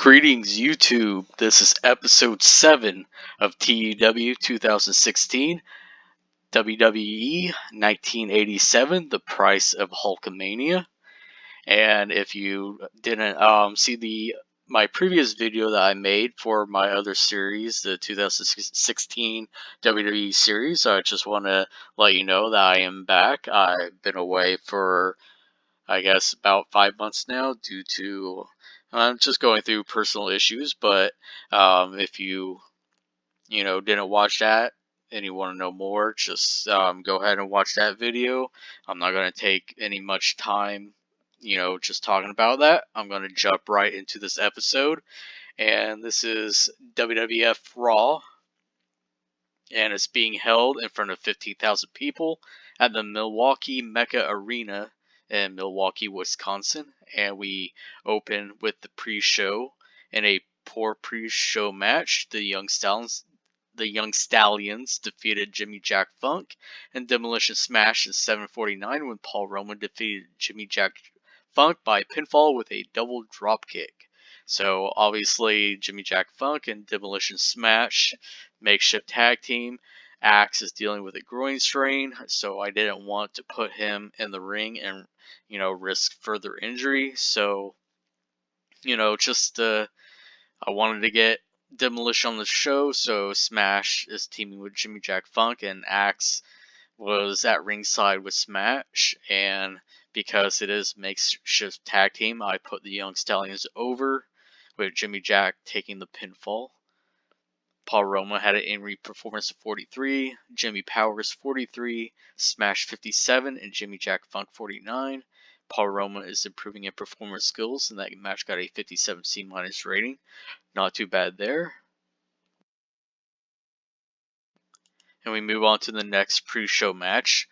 Greetings YouTube, this is episode 7 of TEW 2016, WWE 1987, The Price of Hulkamania. And if you didn't see my previous video that I made for my other series, the 2016 WWE series, I just want to let you know that I am back. I've been away for I guess about 5 months now due to just going through personal issues. But if you didn't watch that and you want to know more, just go ahead and watch that video. I'm not going to take any much time just talking about that. I'm going to jump right into this episode, and this is WWF Raw, and it's being held in front of 15,000 people at the Milwaukee Mecca Arena in Milwaukee, Wisconsin. And we open with the pre-show in a poor pre-show match. The Young Stallions defeated Jimmy Jack Funk and Demolition Smash in 7:49 when Paul Roman defeated Jimmy Jack Funk by pinfall with a double dropkick. So obviously Jimmy Jack Funk and Demolition Smash, makeshift tag team. Axe is dealing with a groin strain, so I didn't want to put him in the ring and risk further injury. So I wanted to get Demolition on the show, so Smash is teaming with Jimmy Jack Funk, and Axe was at ringside with Smash. And because it is makeshift tag team, I put the Young Stallions over, with Jimmy Jack taking the pinfall. Paul Roma had an in-ring performance of 43, Jimmy Powers 43, Smash 57, and Jimmy Jack Funk 49. Paul Roma is improving in performance skills, and that match got a 57 C- rating. Not too bad there. And we move on to the next pre-show match.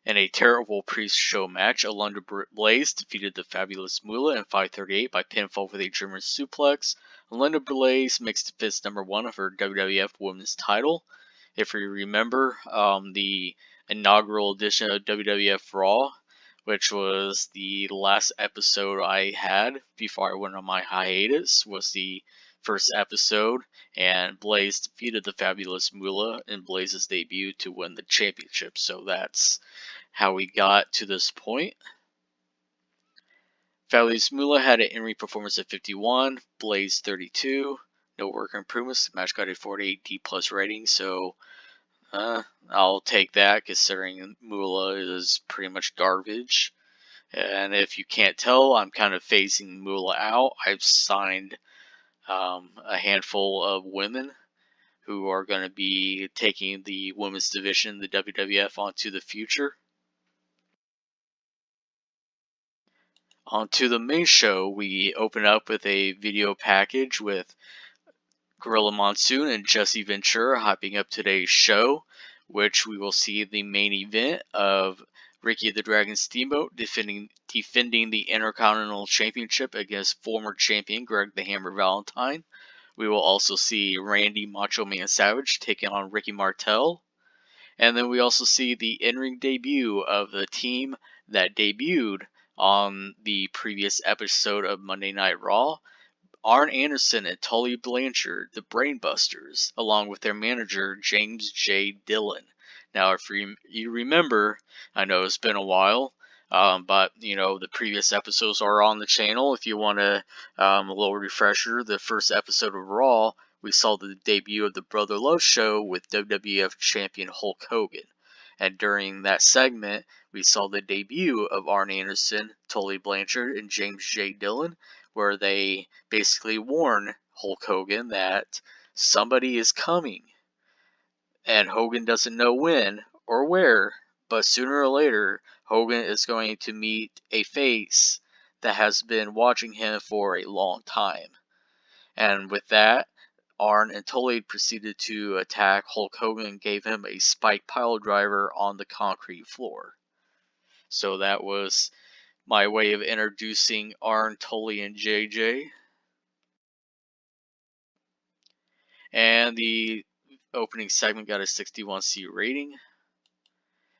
In a terrible pre-show match, Alundra Blaze defeated the Fabulous Moolah in 5:38 by pinfall with a German suplex. Alundra Blaze makes defense number 1 of her WWF Women's title. If you remember, the inaugural edition of WWF Raw, which was the last episode I had before I went on my hiatus, was the first episode, and Blaze defeated the Fabulous Moolah in Blaze's debut to win the championship. So that's how we got to this point. Fabulous Moolah had an in-ring performance of 51, Blaze 32. No work improvements. The match got a 48 D+ rating, so I'll take that considering Moolah is pretty much garbage. And if you can't tell, I'm kind of phasing Moolah out. I've signed a handful of women who are going to be taking the women's division, the WWF, onto the future. Onto the main show, we open up with a video package with Gorilla Monsoon and Jesse Ventura hyping up today's show, which we will see the main event of Ricky the Dragon Steamboat defending the Intercontinental Championship against former champion Greg the Hammer Valentine. We will also see Randy Macho Man Savage taking on Ricky Martel. And then we also see the in-ring debut of the team that debuted on the previous episode of Monday Night Raw. Arn Anderson and Tully Blanchard, the Brainbusters, along with their manager James J. Dillon. Now, if you remember, I know it's been a while, but the previous episodes are on the channel. If you want a little refresher, the first episode of Raw, we saw the debut of the Brother Love Show with WWF Champion Hulk Hogan. And during that segment, we saw the debut of Arn Anderson, Tully Blanchard, and James J. Dillon, where they basically warn Hulk Hogan that somebody is coming. And Hogan doesn't know when or where, but sooner or later, Hogan is going to meet a face that has been watching him for a long time. And with that, Arn and Tully proceeded to attack Hulk Hogan and gave him a spike pile driver on the concrete floor. So that was my way of introducing Arn, Tully, and JJ. And the opening segment got a 61 C rating.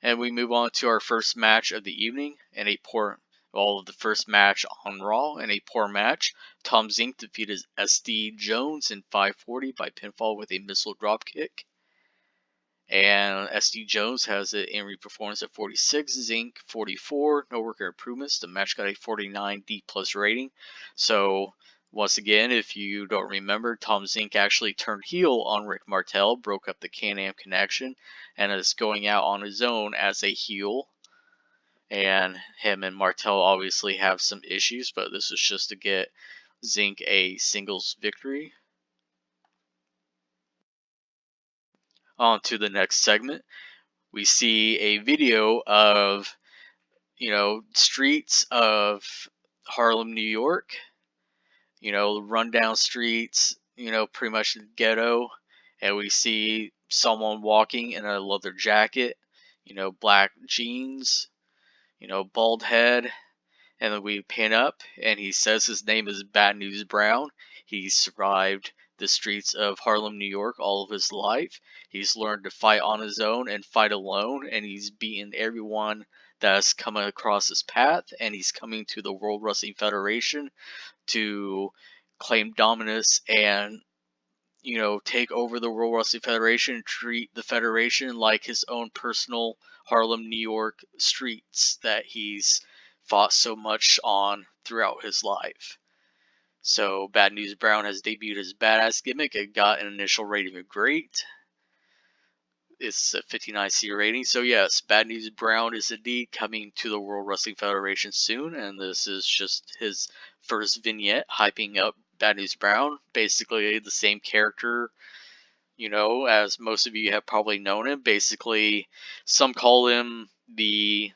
And we move on to our first match of the evening in a poor all of the first match on Raw in a poor match. Tom Zink defeated SD Jones in 540 by pinfall with a missile dropkick. And SD Jones has an in-ring performance of 46, Zink 44, no worker improvements. The match got a 49 D+ rating. So once again, if you don't remember, Tom Zink actually turned heel on Rick Martel, broke up the Can-Am connection, and is going out on his own as a heel. And him and Martel obviously have some issues, but this was just to get Zink a singles victory. On to the next segment. We see a video of, streets of Harlem, New York. Rundown streets, pretty much ghetto. And we see someone walking in a leather jacket, black jeans, bald head. And then we pan up, and he says his name is Bad News Brown. He survived the streets of Harlem, New York all of his life. He's learned to fight on his own and fight alone, and he's beaten everyone that's coming across his path, and he's coming to the World Wrestling Federation to claim dominance and, take over the World Wrestling Federation, treat the Federation like his own personal Harlem, New York streets that he's fought so much on throughout his life. So Bad News Brown has debuted his badass gimmick. It got an initial rating of great. It's a 59C rating. So yes, Bad News Brown is indeed coming to the World Wrestling Federation soon, and this is just his first vignette hyping up Bad News Brown. Basically the same character, as most of you have probably known him. Basically, some call him the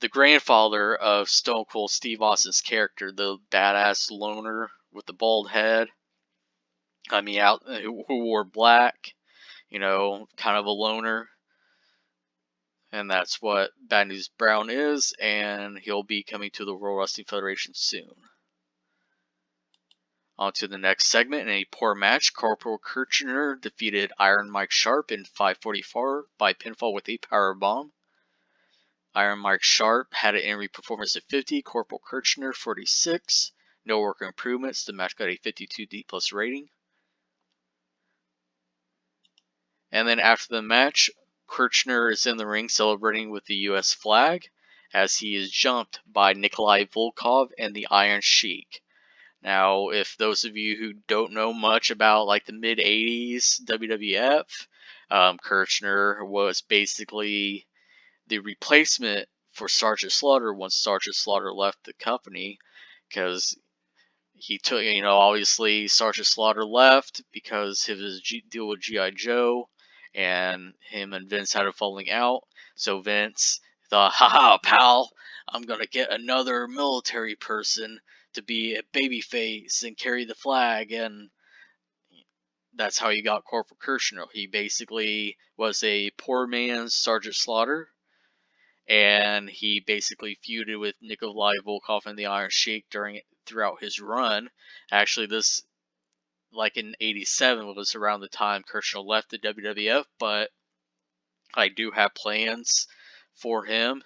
grandfather of Stone Cold Steve Austin's character, the badass loner with the bald head. Who wore black, kind of a loner. And that's what Bad News Brown is, and he'll be coming to the World Wrestling Federation soon. On to the next segment. In a poor match, Corporal Kirchner defeated Iron Mike Sharp in 544 by pinfall with a powerbomb. Iron Mike Sharp had an in-ring performance of 50, Corporal Kirchner 46. No worker improvements. The match got a 52 D+ rating. And then after the match, Kirchner is in the ring celebrating with the US flag as he is jumped by Nikolai Volkov and the Iron Sheik. Now, if those of you who don't know much about like the mid-80s WWF, Kirchner was basically the replacement for Sergeant Slaughter once Sergeant Slaughter left the company, because he took, obviously Sergeant Slaughter left because of his deal with G.I. Joe, and him and Vince had a falling out. So Vince thought, haha, pal, I'm going to get another military person to be a babyface and carry the flag, and that's how he got Corporal Kirchner. He basically was a poor man's Sergeant Slaughter, and he basically feuded with Nikolai Volkov and the Iron Sheik throughout his run. Actually, this, like in '87, was around the time Kirchner left the WWF, but I do have plans for him.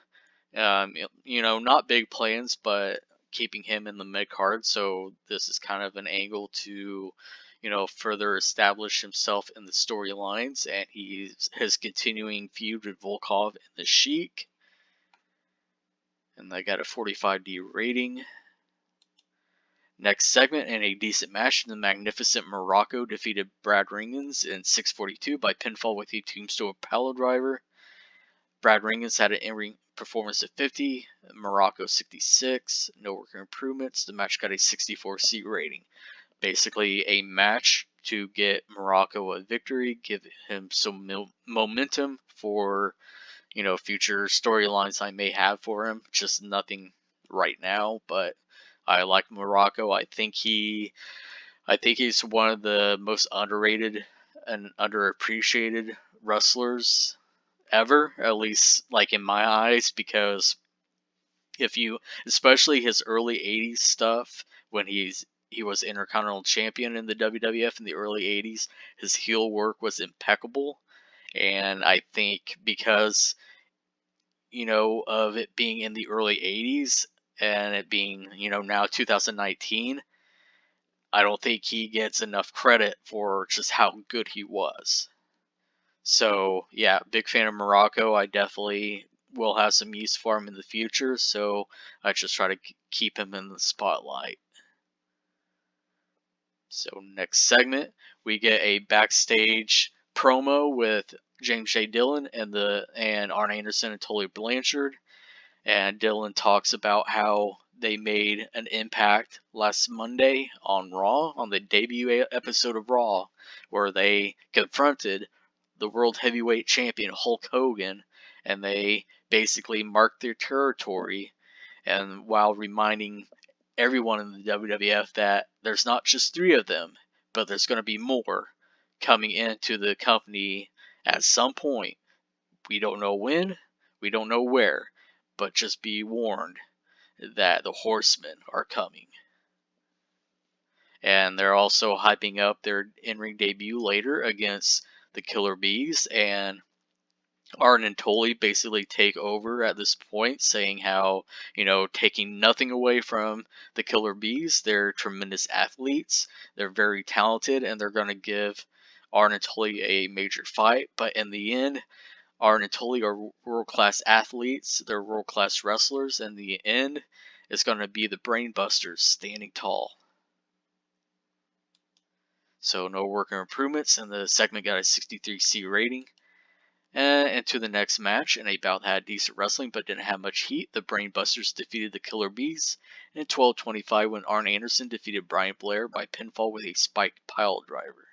Not big plans, but keeping him in the mid card. So this is kind of an angle to, further establish himself in the storylines, and his continuing feud with Volkov and the Sheik. And they got a 45D rating. Next segment, in a decent match, the Magnificent Morocco defeated Brad Ringens in 642 by pinfall with a Tombstone Piledriver. Brad Ringens had an in-ring performance of 50, Morocco 66, no worker improvements. The match got a 64C rating. Basically a match to get Morocco a victory, give him some momentum for, future storylines I may have for him. Just nothing right now, but I like Morocco. I think he's one of the most underrated and underappreciated wrestlers ever, at least like in my eyes, because especially his early 80s stuff, when he was Intercontinental Champion in the WWF in the early 80s, his heel work was impeccable. And I think because of it being in the early 80s and it being, now 2019, I don't think he gets enough credit for just how good he was. So, yeah, big fan of Morocco. I definitely will have some use for him in the future, so I just try to keep him in the spotlight. So, next segment, we get a backstage promo with James J. Dillon and Arn Anderson and Tully Blanchard. And Dillon talks about how they made an impact last Monday on Raw, on the debut episode of Raw, where they confronted the World Heavyweight Champion Hulk Hogan, and they basically marked their territory, and while reminding everyone in the WWF that there's not just three of them, but there's going to be more coming into the company at some point. We don't know when, we don't know where, but just be warned that the Horsemen are coming. And they're also hyping up their in-ring debut later against the Killer Bees, and Arn and Tully basically take over at this point, saying how, taking nothing away from the Killer Bees, they're tremendous athletes, they're very talented, and they're going to give Arn and Tully a major fight, but in the end, Arn and Tully are world-class athletes, they're world-class wrestlers, and in the end, it's going to be the Brainbusters standing tall. So no worker improvements, and the segment got a 63C rating. And to the next match, in a bout that had decent wrestling but didn't have much heat, the Brainbusters defeated the Killer Bees in 12:25 when Arn Anderson defeated Brian Blair by pinfall with a spiked pile driver.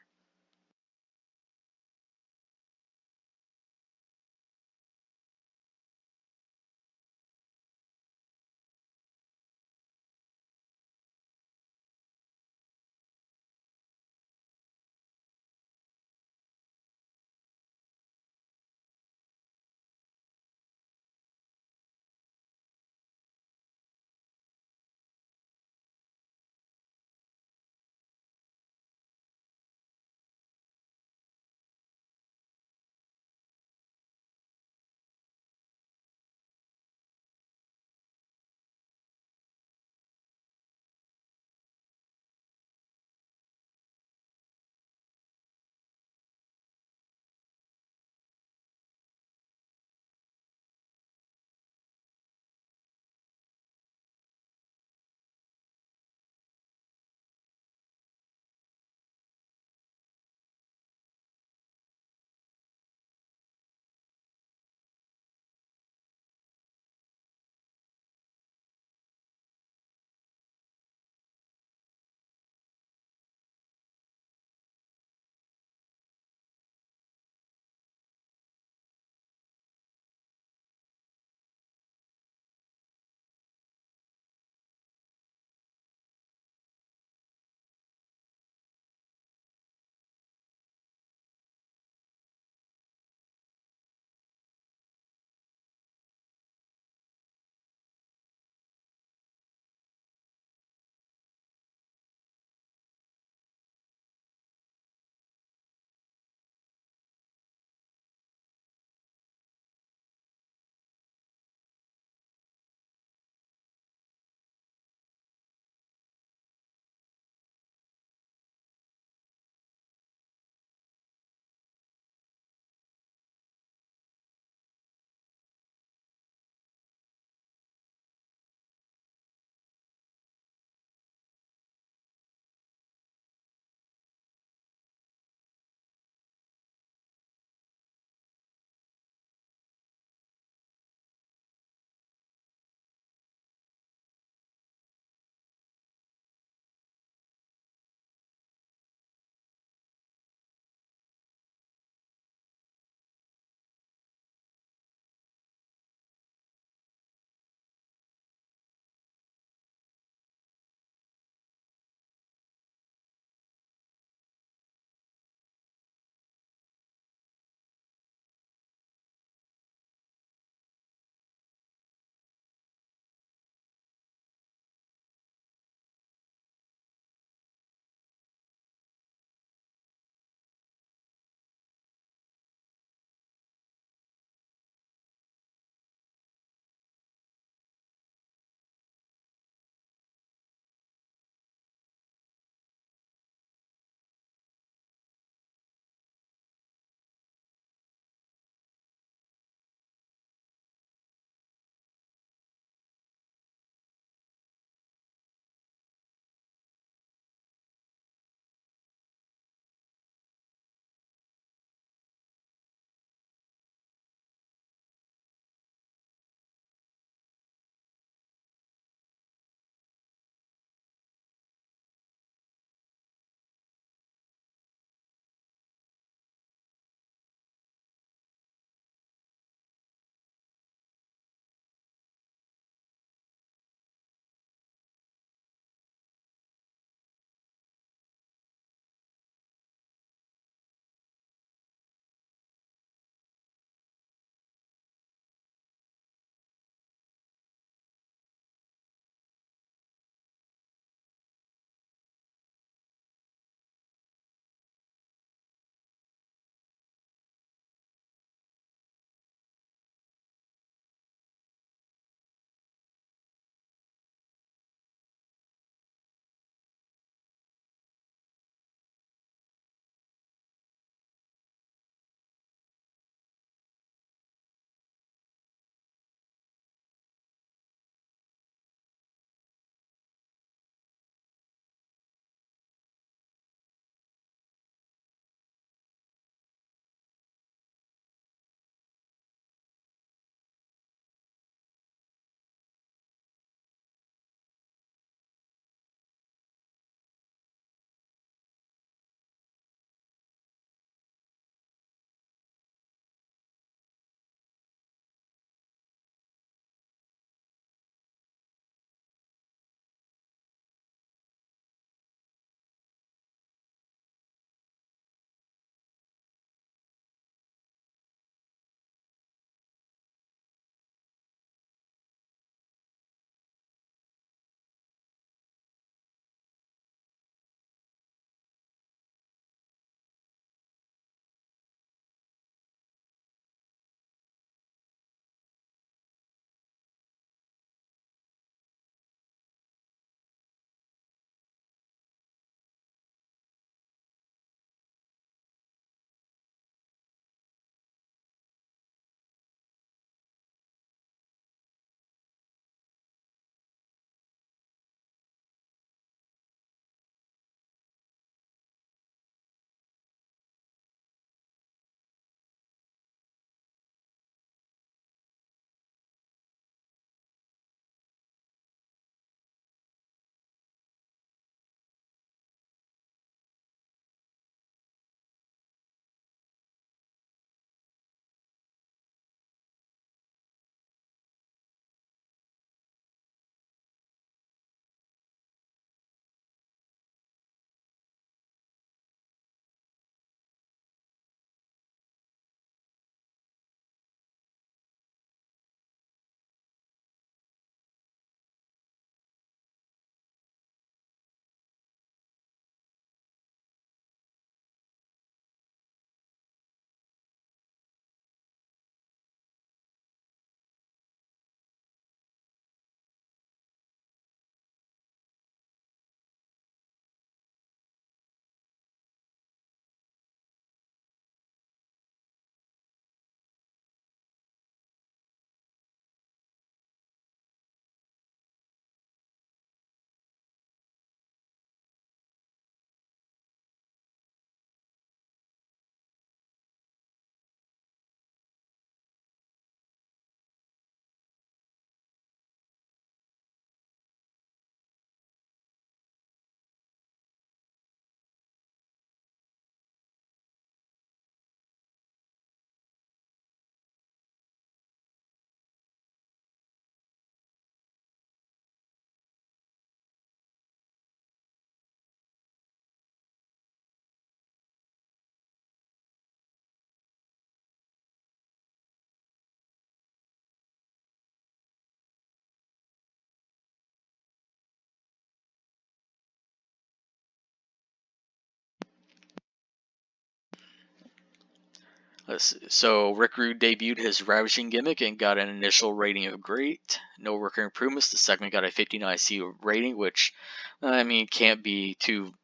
So Rick Rude debuted his Ravishing gimmick and got an initial rating of great. No worker improvements. The segment got a 59C rating, which, I mean, can't be too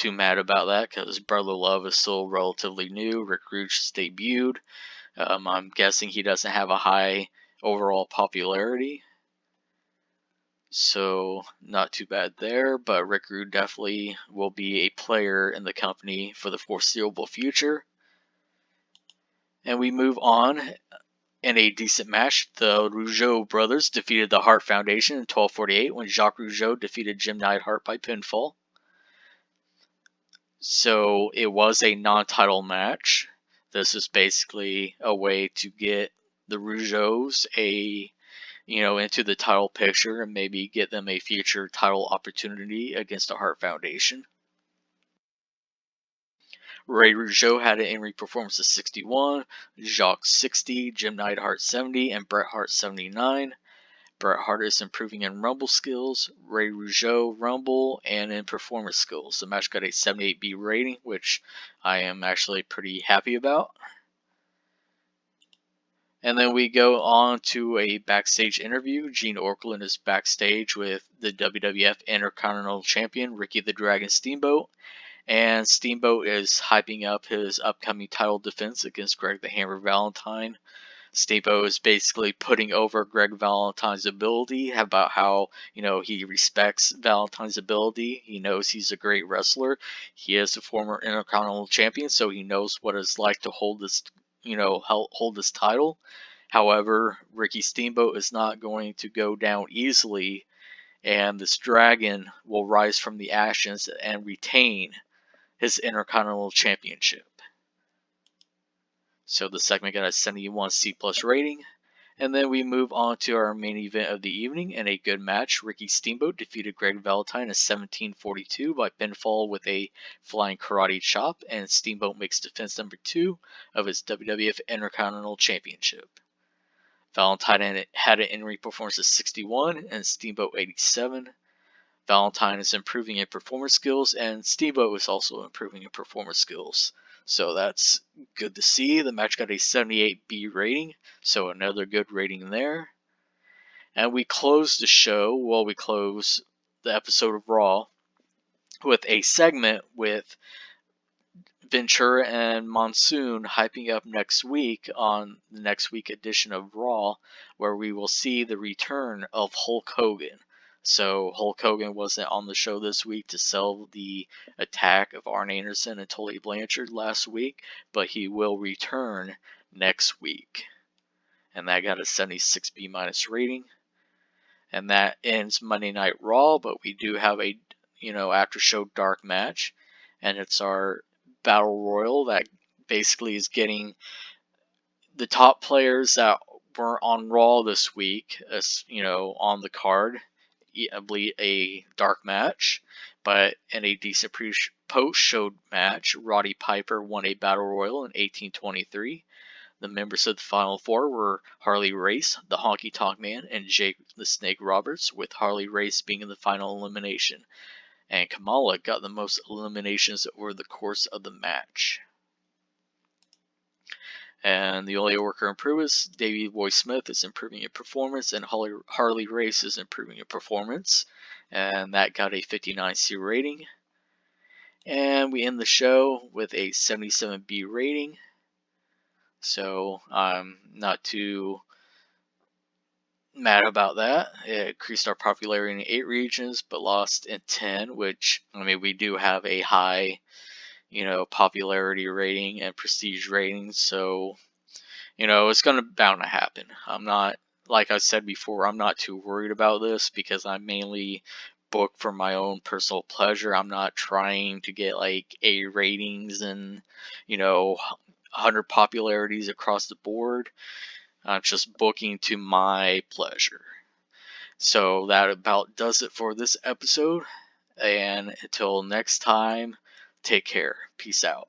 mad about that because Brother Love is still relatively new. Rick Rude just debuted. I'm guessing he doesn't have a high overall popularity, so not too bad there. But Rick Rude definitely will be a player in the company for the foreseeable future. And we move on. In a decent match, the Rougeau brothers defeated the Hart Foundation in 12:48 when Jacques Rougeau defeated Jim Neidhart by pinfall. So it was a non-title match. This is basically a way to get the Rougeaus into the title picture and maybe get them a future title opportunity against the Hart Foundation. Ray Rougeau had an in-ring performance of 61, Jacques 60, Jim Neidhart 70, and Bret Hart 79. Bret Hart is improving in Rumble skills, Ray Rougeau Rumble, and in performance skills. The match got a 78B rating, which I am actually pretty happy about. And then we go on to a backstage interview. Gene Okerlund is backstage with the WWF Intercontinental Champion, Ricky the Dragon Steamboat. And Steamboat is hyping up his upcoming title defense against Greg the Hammer Valentine. Steamboat is basically putting over Greg Valentine's ability, about how, he respects Valentine's ability. He knows he's a great wrestler. He is a former Intercontinental Champion, so he knows what it's like to hold this, hold this title. However, Ricky Steamboat is not going to go down easily, and this dragon will rise from the ashes and retain his Intercontinental Championship. So the segment got a 71C+ rating. And then we move on to our main event of the evening in a good match. Ricky Steamboat defeated Greg Valentine in 17:42 by pinfall with a flying karate chop, and Steamboat makes defense number 2 of his WWF Intercontinental Championship. Valentine had an in-ring performance of 61 and Steamboat 87. Valentine is improving in performance skills, and Steamboat is also improving in performance skills. So that's good to see. The match got a 78B rating, so another good rating there. And we close the show, we close the episode of Raw with a segment with Ventura and Monsoon hyping up next week on the next week edition of Raw, where we will see the return of Hulk Hogan. So Hulk Hogan wasn't on the show this week to sell the attack of Arn Anderson and Tully Blanchard last week, but he will return next week. And that got a 76B- rating. And that ends Monday Night Raw, but we do have a, after show dark match. And it's our Battle Royal that basically is getting the top players that were on Raw this week, as on the card. I believe a dark match, but in a decent post-show match, Roddy Piper won a Battle Royal in 1823. The members of the Final Four were Harley Race, the Honky Tonk Man, and Jake the Snake Roberts, with Harley Race being in the final elimination. And Kamala got the most eliminations over the course of the match. And the only worker improvements, Davey Boy Smith is improving in performance, and Harley Race is improving in performance. And that got a 59C rating. And we end the show with a 77B rating. So I'm not too mad about that. It increased our popularity in 8 regions, but lost in 10, which, we do have a high popularity rating and prestige ratings, so it's bound to happen. I'm not, like I said before, I'm not too worried about this because I'm mainly booked for my own personal pleasure. I'm not trying to get like A ratings and 100 popularities across the board. I'm just booking to my pleasure. So that about does it for this episode, and until next time, take care. Peace out.